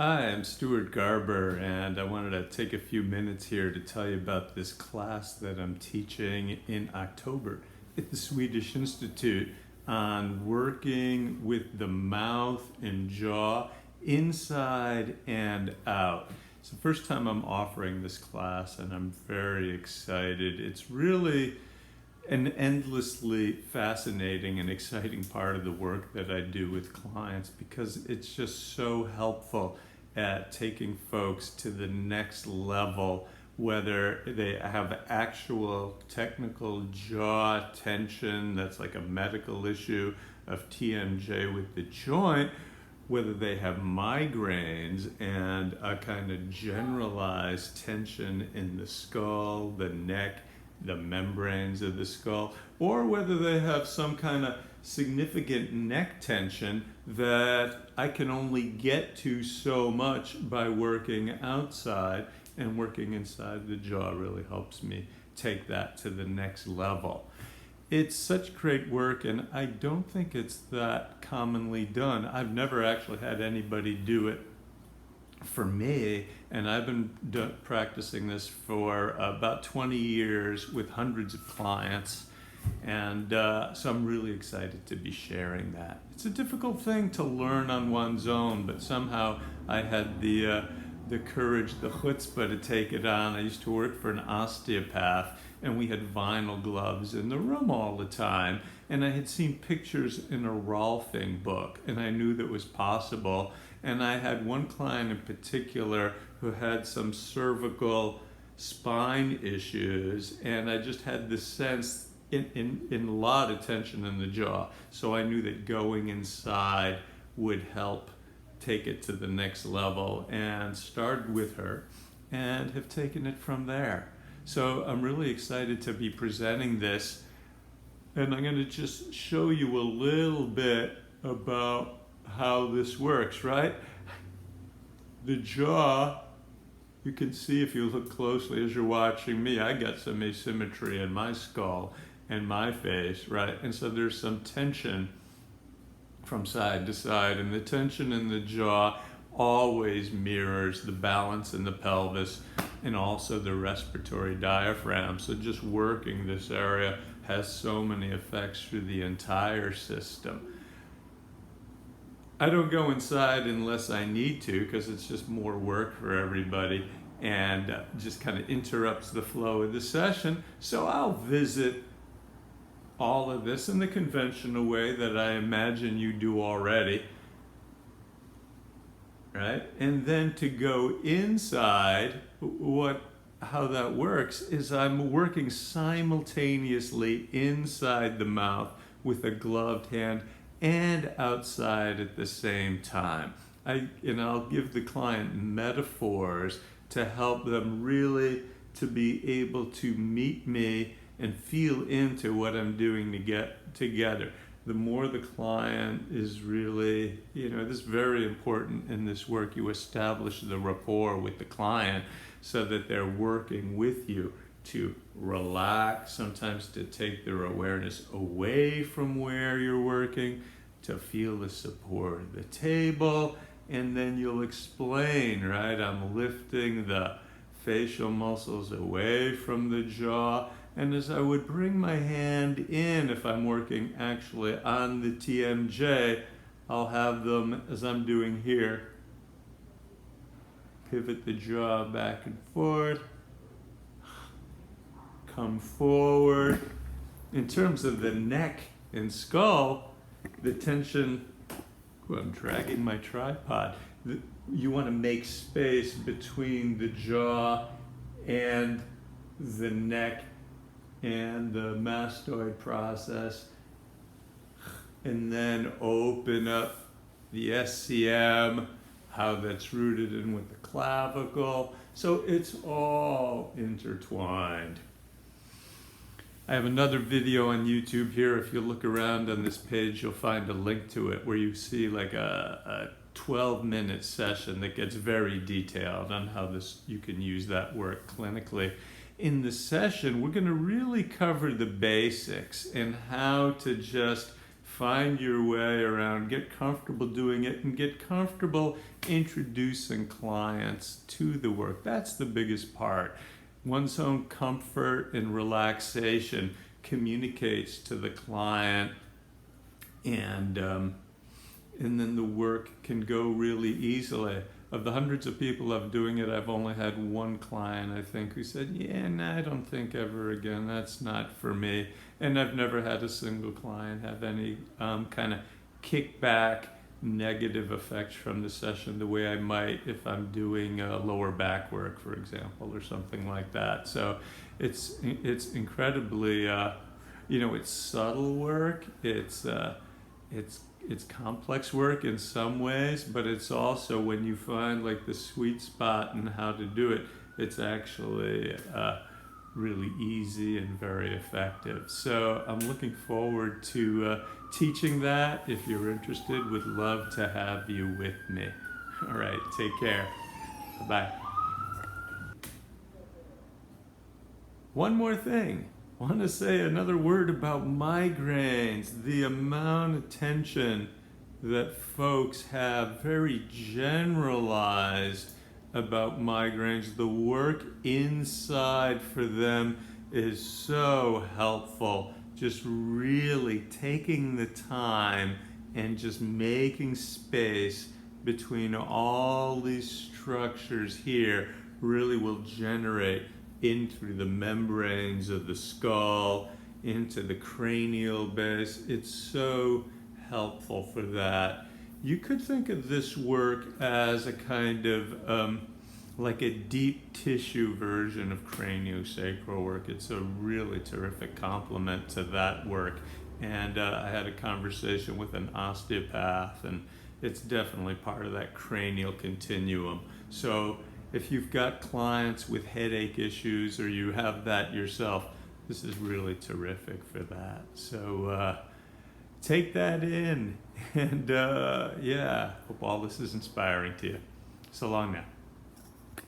Hi, I'm Stuart Garber, and I wanted to take a few minutes here to tell you about this class that I'm teaching in October at the Swedish Institute on working with the mouth and jaw inside and out. It's the first time I'm offering this class, and I'm very excited. It's really an endlessly fascinating and exciting part of the work that I do with clients because it's just so helpful at taking folks to the next level, whether they have actual technical jaw tension that's like a medical issue of TMJ with the joint, whether they have migraines and a kind of generalized tension in the skull, the neck, the membranes of the skull, or whether they have some kind of significant neck tension that I can only get to so much by working outside, and working inside the jaw really helps me take that to the next level. It's such great work, and I don't think it's that commonly done. I've never actually had anybody do it for me, and I've been practicing this for about 20 years with hundreds of clients, and so I'm really excited to be sharing that. It's a difficult thing to learn on one's own, but somehow I had the courage, the chutzpah to take it on. I used to work for an osteopath, and we had vinyl gloves in the room all the time, and I had seen pictures in a Rolfing book, and I knew that was possible. And I had one client in particular who had some cervical spine issues, and I just had this sense in a lot of tension in the jaw. So I knew that going inside would help take it to the next level, and started with her and have taken it from there. So I'm really excited to be presenting this, and I'm going to just show you a little bit about how this works, right? The jaw, you can see if you look closely as you're watching me, I got some asymmetry in my skull and my face, right? And so there's some tension from side to side, and the tension in the jaw always mirrors the balance in the pelvis and also the respiratory diaphragm. So just working this area has so many effects through the entire system. I don't go inside unless I need to, because it's just more work for everybody and just kind of interrupts the flow of the session. So I'll visit all of this in the conventional way that I imagine you do already, right? And then to go inside, how that works is I'm working simultaneously inside the mouth with a gloved hand and outside at the same time. I'll give the client metaphors to help them really to be able to meet me and feel into what I'm doing to get together. The more the client is really, this is very important in this work. You establish the rapport with the client so that they're working with you to relax, sometimes to take their awareness away from where you're working, to feel the support of the table, and then you'll explain, right? I'm lifting the facial muscles away from the jaw, and as I would bring my hand in, if I'm working actually on the TMJ, I'll have them, as I'm doing here, pivot the jaw back and forth, come forward. In terms of the neck and skull, the tension, I'm dragging my tripod, you want to make space between the jaw and the neck and the mastoid process, and then open up the SCM, how that's rooted in with the clavicle. So it's all intertwined. I have another video on YouTube here. If you look around on this page, you'll find a link to it where you see like a 12-minute session that gets very detailed on how you can use that work clinically. In the session, we're going to really cover the basics and how to just find your way around, get comfortable doing it, and get comfortable introducing clients to the work. That's the biggest part. One's own comfort and relaxation communicates to the client, and then the work can go really easily. Of the hundreds of people I'm doing it, I've only had one client, I think, who said, yeah, no, I don't think ever again, that's not for me. And I've never had a single client have any kind of kickback, negative effects from the session the way I might if I'm doing lower back work, for example, or something like that. So it's incredibly, it's subtle work, it's complex work in some ways, but it's also, when you find like the sweet spot and how to do it, it's actually really easy and very effective. So I'm looking forward to teaching that. If you're interested, would love to have you with me. All right, take care. Bye-bye. One more thing. I want to say another word about migraines. The amount of tension that folks have, very generalized, about migraines. The work inside for them is so helpful. Just really taking the time and just making space between all these structures here really will generate into the membranes of the skull, into the cranial base. It's so helpful for that. You could think of this work as a kind of like a deep tissue version of craniosacral work. It's a really terrific complement to that work. And I had a conversation with an osteopath, and it's definitely part of that cranial continuum. So if you've got clients with headache issues, or you have that yourself, this is really terrific for that. So take that in, and hope all this is inspiring to you. So long now.